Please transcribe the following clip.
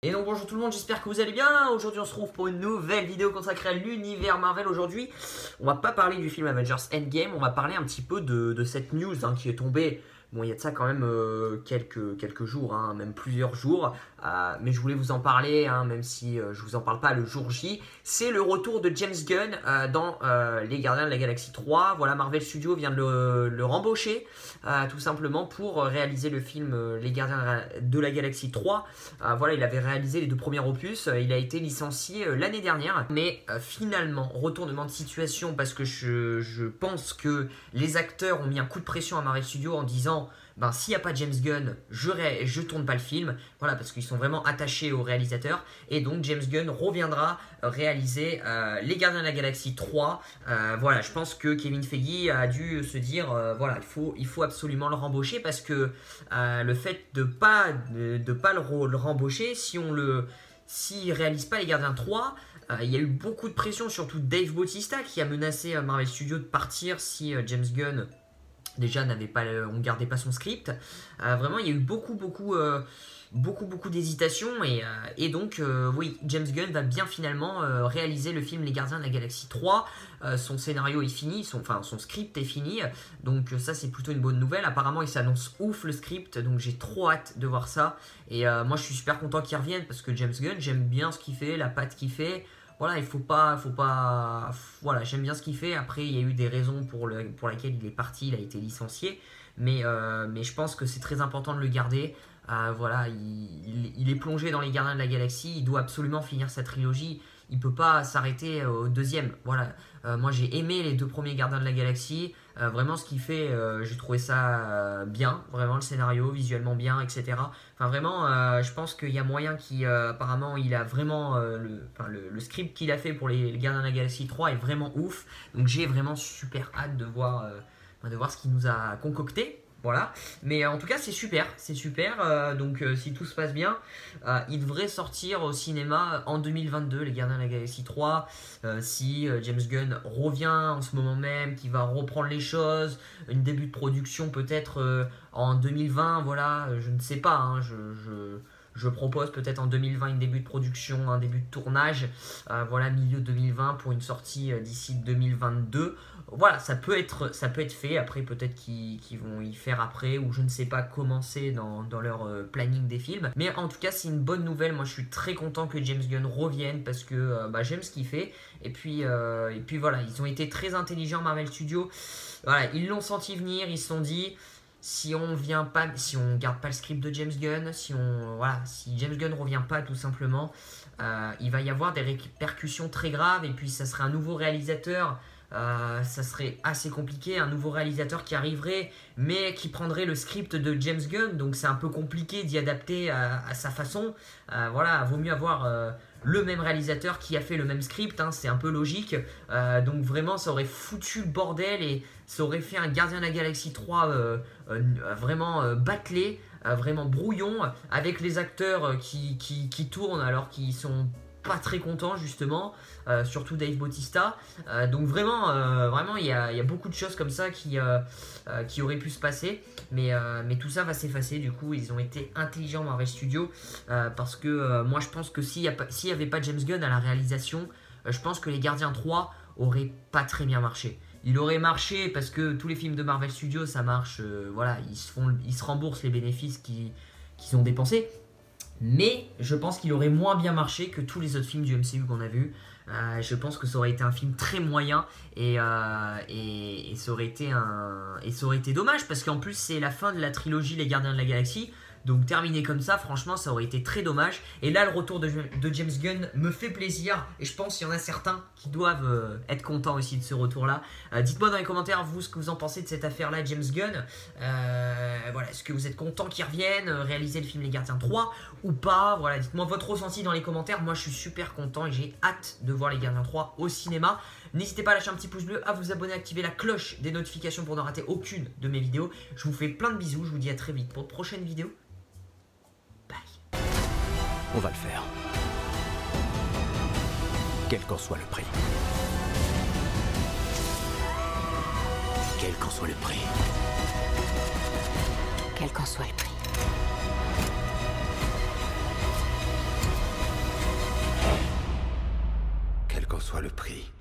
Et donc bonjour tout le monde, j'espère que vous allez bien. Aujourd'hui on se retrouve pour une nouvelle vidéo consacrée à l'univers Marvel. Aujourd'hui on va pas parler du film Avengers Endgame, on va parler un petit peu de cette news qui est tombée. Bon, il y a de ça quand même quelques jours, même plusieurs jours, mais je voulais vous en parler, même si je vous en parle pas le jour J. C'est le retour de James Gunn dans Les Gardiens de la Galaxie 3. Voilà, Marvel Studios vient de le rembaucher, tout simplement pour réaliser le film Les Gardiens de la Galaxie 3. Voilà, il avait réalisé les deux premiers opus, il a été licencié l'année dernière, mais finalement, retournement de situation, parce que je pense que les acteurs ont mis un coup de pression à Marvel Studios en disant s'il n'y a pas James Gunn, je tourne pas le film. Voilà, parce qu'ils sont vraiment attachés au réalisateur. Et donc James Gunn reviendra réaliser Les Gardiens de la Galaxie 3. Voilà, je pense que Kevin Feige a dû se dire voilà, il faut absolument le rembaucher, parce que le fait de pas le rembaucher, s'il réalise pas Les Gardiens 3, il y a eu beaucoup de pression, surtout Dave Bautista qui a menacé Marvel Studios de partir si James Gunn déjà on gardait pas son script. Vraiment, il y a eu beaucoup d'hésitations, et donc oui, James Gunn va bien finalement réaliser le film Les Gardiens de la Galaxie 3. Son scénario est fini, son script est fini, donc ça c'est plutôt une bonne nouvelle. Apparemment il s'annonce ouf le script, donc j'ai trop hâte de voir ça. Et moi je suis super content qu'il revienne, parce que James Gunn, j'aime bien ce qu'il fait, la patte qu'il fait. Voilà, voilà, j'aime bien ce qu'il fait. Après, il y a eu des raisons pour lesquelles il est parti, il a été licencié. Mais je pense que c'est très important de le garder. Voilà, il est plongé dans les Gardiens de la Galaxie. Il doit absolument finir sa trilogie. Il ne peut pas s'arrêter au deuxième. Voilà, moi j'ai aimé les deux premiers Gardiens de la Galaxie. Vraiment, ce qu'il fait, j'ai trouvé ça bien. Vraiment, le scénario, visuellement bien, etc. Enfin, vraiment, je pense qu'il y a moyen apparemment, il a vraiment. Le script qu'il a fait pour les Gardiens de la Galaxie 3 est vraiment ouf. Donc, j'ai vraiment super hâte de voir ce qu'il nous a concocté. Voilà, mais en tout cas c'est super, donc si tout se passe bien, il devrait sortir au cinéma en 2022, Les Gardiens de la Galaxie 3, si James Gunn revient en ce moment même, qui va reprendre les choses, une début de production peut-être en 2020, voilà, je ne sais pas, je propose peut-être en 2020 une début de production, un début de tournage, voilà, milieu 2020 pour une sortie d'ici 2022. Voilà, ça peut être fait. Après, peut-être qu'ils vont y faire après, ou je ne sais pas comment c'est dans leur planning des films. Mais en tout cas, c'est une bonne nouvelle. Moi, je suis très content que James Gunn revienne, parce que j'aime ce qu'il fait. Et puis voilà, ils ont été très intelligents, Marvel Studios. Voilà, ils l'ont senti venir, ils se sont dit, si on garde pas le script de James Gunn, si James Gunn revient pas tout simplement, il va y avoir des répercussions très graves, et puis ça serait un nouveau réalisateur. Ça serait assez compliqué, un nouveau réalisateur qui arriverait, mais qui prendrait le script de James Gunn, donc c'est un peu compliqué d'y adapter à sa façon. Voilà, vaut mieux avoir le même réalisateur qui a fait le même script, c'est un peu logique. Donc vraiment, ça aurait foutu le bordel, et ça aurait fait un Gardien de la Galaxie 3 vraiment bâclé, vraiment brouillon, avec les acteurs qui tournent alors qu'ils sont pas très contents, justement, surtout Dave Bautista. Donc vraiment, il y a beaucoup de choses comme ça qui auraient pu se passer, mais tout ça va s'effacer. Du coup, ils ont été intelligents, Marvel Studios, parce que moi je pense que s'il n'y avait pas James Gunn à la réalisation, je pense que Les Gardiens 3 auraient pas très bien marché. Il aurait marché parce que tous les films de Marvel Studios, ça marche, voilà, ils se remboursent les bénéfices qu'ils ont dépensés. Mais je pense qu'il aurait moins bien marché que tous les autres films du MCU qu'on a vus. Je pense que ça aurait été un film très moyen, et ça aurait été dommage, parce qu'en plus c'est la fin de la trilogie Les Gardiens de la Galaxie. Donc terminé comme ça, franchement, ça aurait été très dommage. Et là, le retour de James Gunn me fait plaisir. Et je pense qu'il y en a certains qui doivent être contents aussi de ce retour-là. Dites-moi dans les commentaires, vous, ce que vous en pensez de cette affaire-là, James Gunn. Voilà, est-ce que vous êtes content qu'il revienne réaliser le film Les Gardiens 3 ou pas? Voilà, dites-moi votre ressenti dans les commentaires. Moi, je suis super content et j'ai hâte de voir Les Gardiens 3 au cinéma. N'hésitez pas à lâcher un petit pouce bleu, à vous abonner, à activer la cloche des notifications pour ne rater aucune de mes vidéos. Je vous fais plein de bisous. Je vous dis à très vite pour de prochaines vidéos. On va le faire. Quel qu'en soit le prix. Quel qu'en soit le prix. Quel qu'en soit le prix. Quel qu'en soit le prix.